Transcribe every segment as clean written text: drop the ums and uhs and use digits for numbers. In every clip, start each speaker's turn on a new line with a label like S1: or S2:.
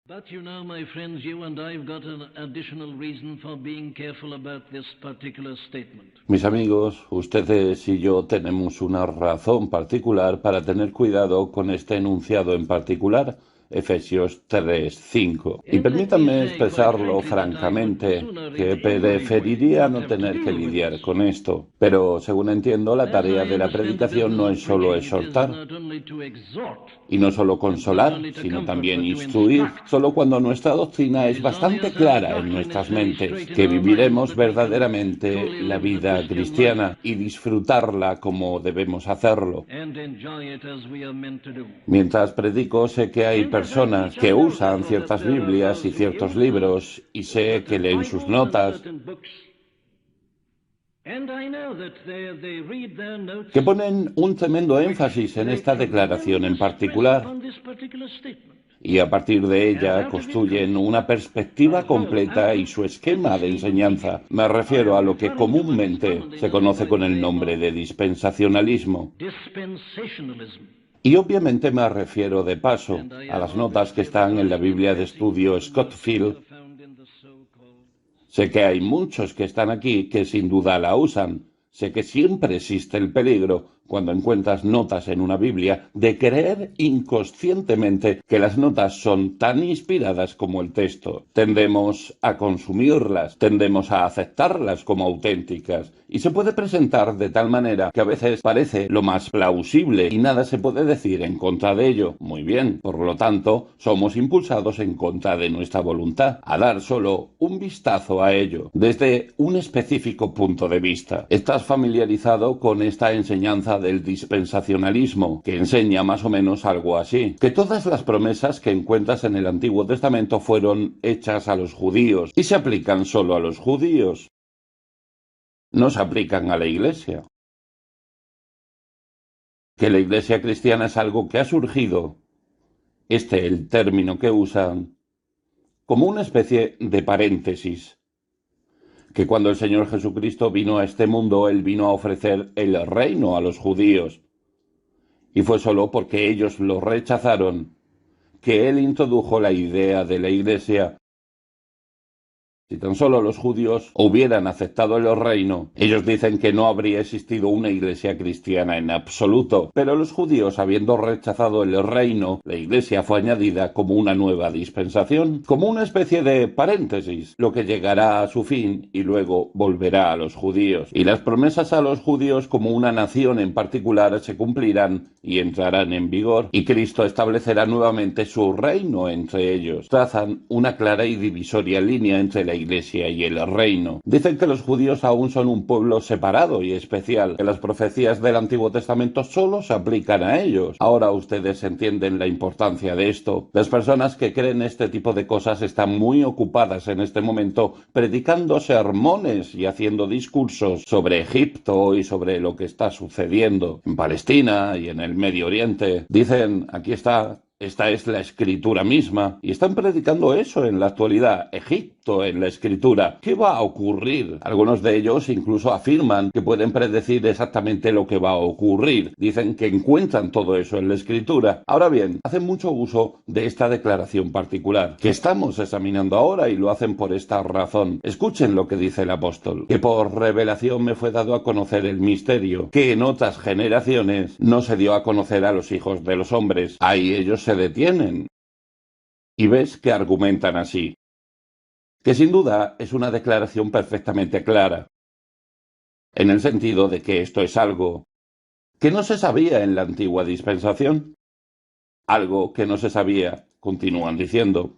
S1: But you know, my friends, you and I've got an additional reason for being careful about this particular statement.
S2: Mis amigos, ustedes y yo tenemos una razón particular para tener cuidado con este enunciado en particular, Efesios 3:5. Y permítanme expresarlo francamente, que preferiría no tener que lidiar con esto. Pero, según entiendo, la tarea de la predicación no es solo exhortar, y no solo consolar, sino también instruir, solo cuando nuestra doctrina es bastante clara en nuestras mentes, que viviremos verdaderamente la vida cristiana y disfrutarla como debemos hacerlo. Mientras predico, sé que hay personas que usan ciertas Biblias y ciertos libros, y sé que leen sus notas, que ponen un tremendo énfasis en esta declaración en particular, y a partir de ella construyen una perspectiva completa y su esquema de enseñanza. Me refiero a lo que comúnmente se conoce con el nombre de dispensacionalismo. Y obviamente me refiero de paso a las notas que están en la Biblia de estudio Scofield. Sé que hay muchos que están aquí que sin duda la usan. Sé que siempre existe el peligro, cuando encuentras notas en una Biblia, de creer inconscientemente que las notas son tan inspiradas como el texto. Tendemos a consumirlas, tendemos a aceptarlas como auténticas, y se puede presentar de tal manera que a veces parece lo más plausible y nada se puede decir en contra de ello. Muy bien, por lo tanto, somos impulsados en contra de nuestra voluntad a dar solo un vistazo a ello, desde un específico punto de vista. ¿Estás familiarizado con esta enseñanza del dispensacionalismo, que enseña más o menos algo así? Que todas las promesas que encuentras en el Antiguo Testamento fueron hechas a los judíos y se aplican solo a los judíos. No se aplican a la Iglesia. Que la Iglesia cristiana es algo que ha surgido, el término que usan, como una especie de paréntesis. Que cuando el Señor Jesucristo vino a este mundo, Él vino a ofrecer el reino a los judíos. Y fue solo porque ellos lo rechazaron que Él introdujo la idea de la Iglesia. Si tan solo los judíos hubieran aceptado el reino, ellos dicen que no habría existido una iglesia cristiana en absoluto. Pero los judíos, habiendo rechazado el reino, la iglesia fue añadida como una nueva dispensación, como una especie de paréntesis, lo que llegará a su fin y luego volverá a los judíos. Y las promesas a los judíos como una nación en particular se cumplirán y entrarán en vigor, y Cristo establecerá nuevamente su reino entre ellos. Trazan una clara y divisoria línea entre la Iglesia y el reino. Dicen que los judíos aún son un pueblo separado y especial, que las profecías del Antiguo Testamento solo se aplican a ellos. Ahora ustedes entienden la importancia de esto. Las personas que creen este tipo de cosas están muy ocupadas en este momento predicando sermones y haciendo discursos sobre Egipto y sobre lo que está sucediendo en Palestina y en el Medio Oriente. Dicen, aquí está, esta es la Escritura misma, y están predicando eso en la actualidad, Egipto en la Escritura. ¿Qué va a ocurrir? Algunos de ellos incluso afirman que pueden predecir exactamente lo que va a ocurrir. Dicen que encuentran todo eso en la Escritura. Ahora bien, hacen mucho uso de esta declaración particular, que estamos examinando ahora, y lo hacen por esta razón. Escuchen lo que dice el apóstol, que por revelación me fue dado a conocer el misterio, que en otras generaciones no se dio a conocer a los hijos de los hombres. Ahí ellos se detienen. Y ves que argumentan así, que sin duda es una declaración perfectamente clara, en el sentido de que esto es algo que no se sabía en la antigua dispensación, algo que no se sabía, continúan diciendo,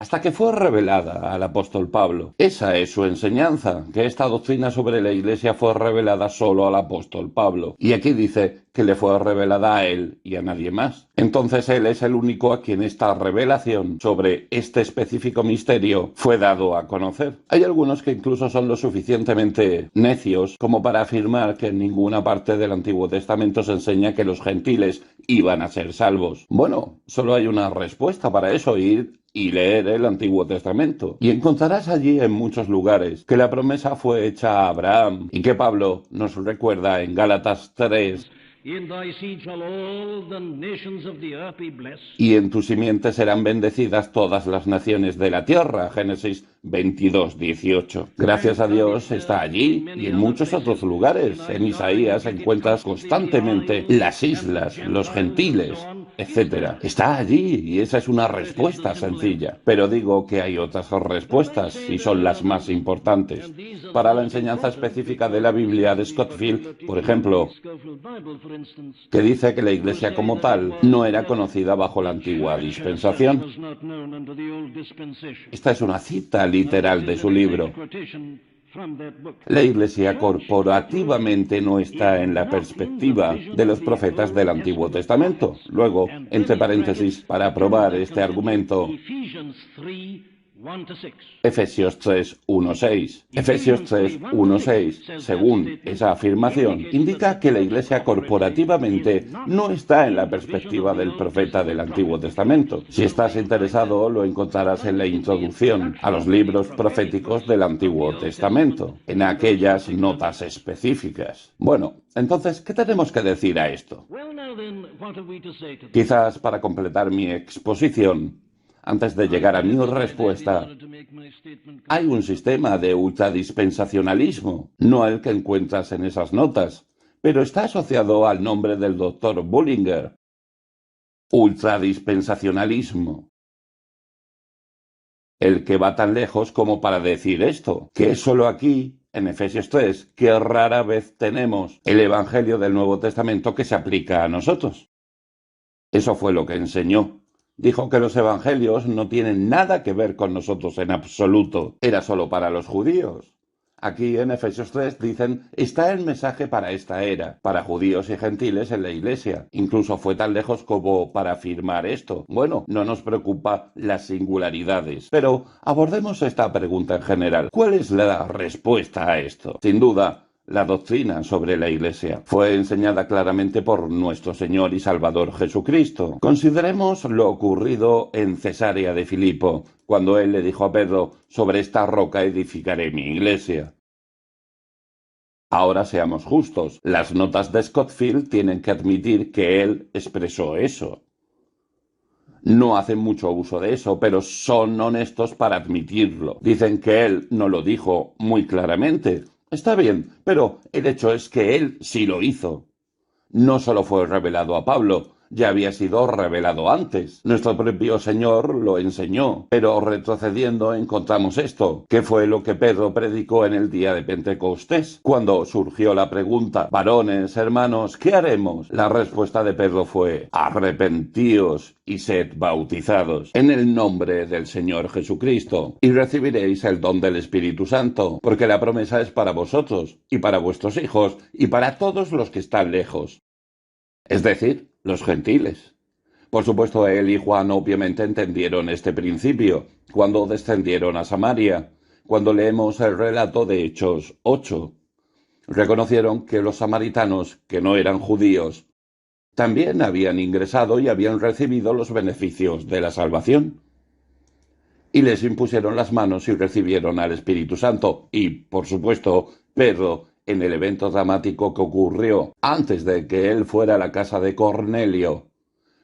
S2: hasta que fue revelada al apóstol Pablo. Esa es su enseñanza, que esta doctrina sobre la Iglesia fue revelada solo al apóstol Pablo. Y aquí dice que le fue revelada a él y a nadie más. Entonces él es el único a quien esta revelación sobre este específico misterio fue dado a conocer. Hay algunos que incluso son lo suficientemente necios como para afirmar que en ninguna parte del Antiguo Testamento se enseña que los gentiles iban a ser salvos. Bueno, solo hay una respuesta para eso: ir y leer el Antiguo Testamento. Y encontrarás allí en muchos lugares que la promesa fue hecha a Abraham, y que Pablo nos recuerda en Gálatas 3
S1: In thy seed shall all the nations of the earth be blessed.
S2: Y en tu simiente serán bendecidas todas las naciones de la tierra. Génesis 22:18. Gracias a Dios está allí y en muchos otros lugares. En Isaías encuentras constantemente las islas, los gentiles, etcétera. Está allí y esa es una respuesta sencilla. Pero digo que hay otras respuestas y son las más importantes. Para la enseñanza específica de la Biblia de Scofield, por ejemplo, que dice que la Iglesia como tal no era conocida bajo la antigua dispensación. Esta es una cita literal de su libro. La Iglesia corporativamente no está en la perspectiva de los profetas del Antiguo Testamento. Luego, entre paréntesis, para probar este argumento, Efesios 3:1-6. Efesios 3:1-6, según esa afirmación, indica que la Iglesia corporativamente no está en la perspectiva del profeta del Antiguo Testamento. Si estás interesado, lo encontrarás en la introducción a los libros proféticos del Antiguo Testamento, en aquellas notas específicas. Bueno, entonces, ¿qué tenemos que decir a esto? Quizás para completar mi exposición, antes de llegar a mi respuesta, hay un sistema de ultradispensacionalismo, no el que encuentras en esas notas, pero está asociado al nombre del Dr. Bullinger. Ultradispensacionalismo. El que va tan lejos como para decir esto, que es solo aquí, en Efesios 3, que rara vez tenemos el Evangelio del Nuevo Testamento que se aplica a nosotros. Eso fue lo que enseñó. Dijo que los evangelios no tienen nada que ver con nosotros en absoluto. Era solo para los judíos. Aquí en Efesios 3 dicen, está el mensaje para esta era, para judíos y gentiles en la Iglesia. Incluso fue tan lejos como para afirmar esto. Bueno, no nos preocupa las singularidades. Pero abordemos esta pregunta en general. ¿Cuál es la respuesta a esto? Sin duda, la doctrina sobre la Iglesia fue enseñada claramente por nuestro Señor y Salvador Jesucristo. Consideremos lo ocurrido en Cesarea de Filipo, cuando él le dijo a Pedro, sobre esta roca edificaré mi iglesia. Ahora seamos justos, las notas de Scofield tienen que admitir que él expresó eso. No hacen mucho uso de eso, pero son honestos para admitirlo. Dicen que él no lo dijo muy claramente. Está bien, pero el hecho es que él sí lo hizo. No solo fue revelado a Pablo, ya había sido revelado antes. Nuestro propio Señor lo enseñó, pero retrocediendo encontramos esto, que fue lo que Pedro predicó en el día de Pentecostés. Cuando surgió la pregunta, varones, hermanos, ¿qué haremos? La respuesta de Pedro fue, arrepentíos y sed bautizados en el nombre del Señor Jesucristo, y recibiréis el don del Espíritu Santo, porque la promesa es para vosotros, y para vuestros hijos, y para todos los que están lejos. Es decir, los gentiles. Por supuesto, él y Juan obviamente entendieron este principio cuando descendieron a Samaria. Cuando leemos el relato de Hechos 8, reconocieron que los samaritanos, que no eran judíos, también habían ingresado y habían recibido los beneficios de la salvación. Y les impusieron las manos y recibieron al Espíritu Santo. Y, por supuesto, Pedro, en el evento dramático que ocurrió antes de que él fuera a la casa de Cornelio,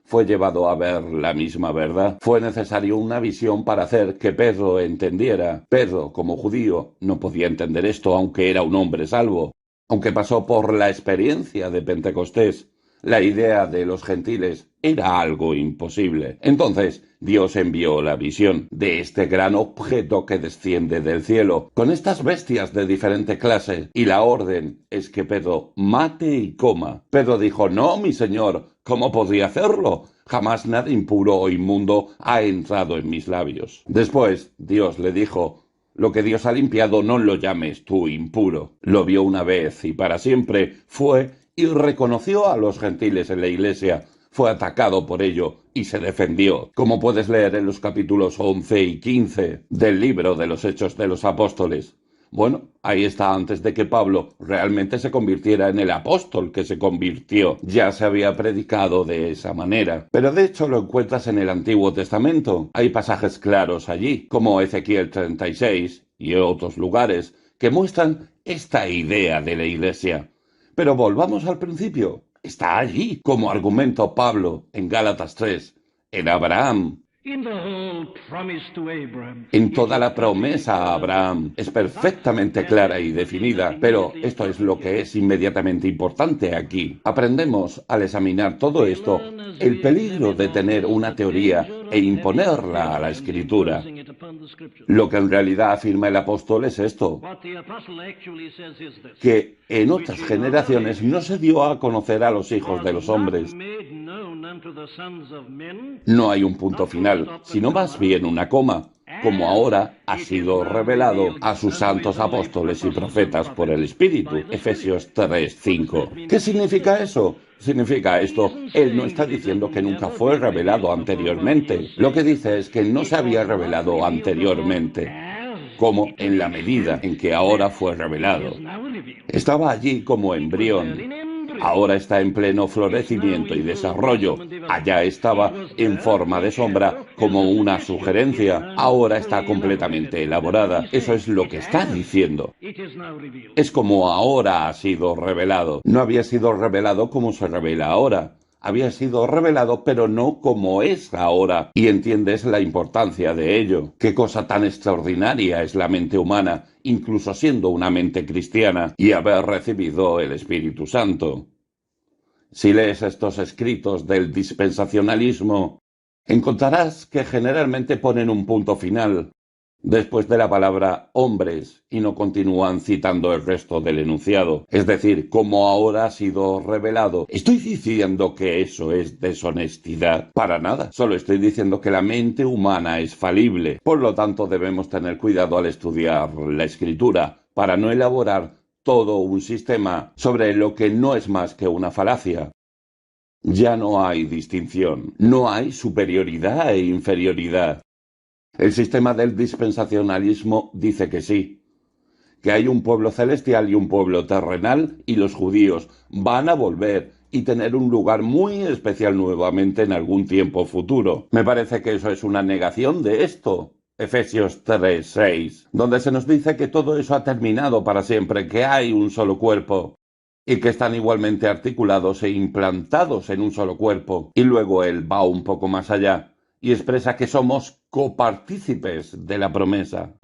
S2: fue llevado a ver la misma verdad. Fue necesario una visión para hacer que Pedro entendiera. Pedro, como judío, no podía entender esto, aunque era un hombre salvo. Aunque pasó por la experiencia de Pentecostés, la idea de los gentiles era algo imposible. Entonces, Dios envió la visión de este gran objeto que desciende del cielo, con estas bestias de diferente clase, y la orden es que Pedro mate y coma. Pedro dijo, no, mi señor, ¿cómo podría hacerlo? Jamás nada impuro o inmundo ha entrado en mis labios. Después, Dios le dijo, lo que Dios ha limpiado no lo llames tú impuro. Lo vio una vez y para siempre, fue y reconoció a los gentiles en la iglesia. Fue atacado por ello y se defendió, como puedes leer en los capítulos 11 y 15 del libro de los Hechos de los Apóstoles. Bueno, ahí está antes de que Pablo realmente se convirtiera en el apóstol que se convirtió. Ya se había predicado de esa manera. Pero de hecho lo encuentras en el Antiguo Testamento. Hay pasajes claros allí, como Ezequiel 36 y otros lugares, que muestran esta idea de la iglesia. Pero volvamos al principio. está allí, como argumento Pablo en Gálatas 3, en Abraham.
S1: In the whole promise to Abraham,
S2: En
S1: it
S2: toda
S1: is
S2: la promesa a
S1: perfectly
S2: Abraham es perfectamente clara y definida, pero esto es lo que es inmediatamente importante aquí. Aprendemos al examinar todo esto el peligro de tener una teoría e imponerla a la Escritura. Lo que en realidad afirma el apóstol es esto, que en otras generaciones no se dio a conocer a los hijos de los hombres. No hay un punto final, sino más bien una coma, como ahora ha sido revelado a sus santos apóstoles y profetas por el Espíritu. Efesios 3:5. ¿Qué significa eso? Significa esto, él no está diciendo que nunca fue revelado anteriormente. Lo que dice es que no se había revelado anteriormente, como en la medida en que ahora fue revelado. Estaba allí como embrión. Ahora está en pleno florecimiento y desarrollo. Allá estaba en forma de sombra como una sugerencia. Ahora está completamente elaborada. Eso es lo que está diciendo. Es como ahora ha sido revelado. No había sido revelado como se revela ahora. Había sido revelado, pero no como es ahora. Y entiendes la importancia de ello. Qué cosa tan extraordinaria es la mente humana, incluso siendo una mente cristiana, y haber recibido el Espíritu Santo. Si lees estos escritos del dispensacionalismo, encontrarás que generalmente ponen un punto final después de la palabra hombres y no continúan citando el resto del enunciado. Es decir, como ahora ha sido revelado. ¿Estoy diciendo que eso es deshonestidad? Para nada. Solo estoy diciendo que la mente humana es falible. Por lo tanto, debemos tener cuidado al estudiar la Escritura para no elaborar todo un sistema sobre lo que no es más que una falacia. Ya no hay distinción, no hay superioridad e inferioridad. El sistema del dispensacionalismo dice que sí, que hay un pueblo celestial y un pueblo terrenal, y los judíos van a volver y tener un lugar muy especial nuevamente en algún tiempo futuro. Me parece que eso es una negación de esto. Efesios 3:6, donde se nos dice que todo eso ha terminado para siempre, que hay un solo cuerpo y que están igualmente articulados e implantados en un solo cuerpo. Y luego él va un poco más allá y expresa que somos copartícipes de la promesa.